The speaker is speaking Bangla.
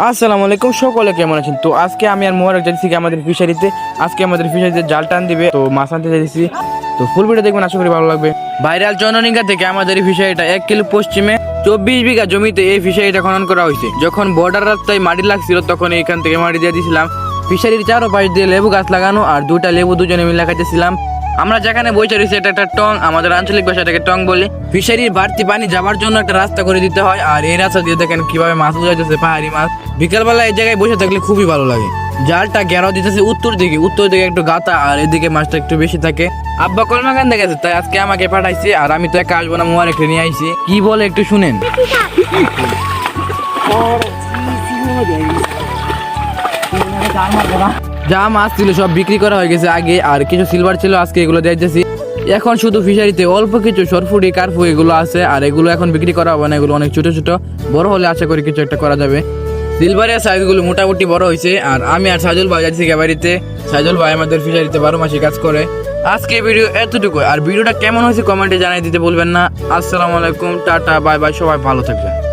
আসসালামু আলাইকুম, সকলে কেমন আছেন? তো আজকে আমি আর মোবারক যাচ্ছি আমাদের ফিশারিতে। আজকে আমাদের ফিশারিতে জাল টান দিবে, তো মাছ আনতে যাচ্ছি। তো ফুল ভিডিও দেখবেন, আশা করি ভালো লাগবে। ভাইরাল চন্দ্রনিকা থেকে আমাদের এই ফিশারিটা 1 কিলো পশ্চিমে 24 বিঘা জমিতে এই ফিশারিটা খনন করা হয়েছে। যখন বর্ডার রাস্তায় মাটি লাগছিল তখন এখান থেকে মাটি দিয়ে দিয়েছিলাম। ফিশারির চারপাশ দিয়ে লেবু গাছ লাগানো, আর 2টা লেবু দুজনে মিলে লাগাইতেছিলাম। আমরা যেখানে বইটা রয়েছে এটা একটা টং, আমাদের আঞ্চলিক ভাষাটাকে টং বলি। ফিশারির বাড়তি পানি যাবার জন্য একটা রাস্তা করে দিতে হয়, আর এই রাস্তা দিয়ে দেখেন কিভাবে মাছ উঠাইতেছে, পাহাড়ি মাছ। বিকালবেলা এই জায়গায় বসে থাকলে খুবই ভালো লাগে। জালটা ঘেরাও দিতেছে উত্তর দিকে একটু গাতা, আর এদিকে মাছটা একটু বেশি থাকে। আব্বা কলমাকান দেখেছে, তাই আজকে আমাকে পাঠাইছে, আর আমি তো একা আসবো না, মোবারক নিয়ে আইছি। কি বলে একটু শুনেন। যা মাছ ছিল সব বিক্রি করা হয়ে গেছে আগে, আর কিছু সিলভার ছিল আজকে এগুলো দিয়েছি। এখন শুধু ফিশারিতে অল্প কিছু সরফুটি কার্পু এগুলো আছে, আর এগুলো এখন বিক্রি করা হবে না, এগুলো অনেক ছোট ছোট। বড় হলে আশা করি কিছু একটা করা যাবে। সিলভারের সাইজগুলো মোটামুটি বড় হয়েছে। আর আমি আর সাইজুল ভাই যাচ্ছি বাড়িতে। সাইজুল ভাই আমাদের ফিশারিতে 12 মাসে কাজ করে। আজকে ভিডিও এতটুকু, আর ভিডিওটা কেমন হয়েছে কমেন্টে জানিয়ে দিতে বলবেন না। আসসালামু আলাইকুম, টাটা, বাই বাই, সবাই ভালো থাকবেন।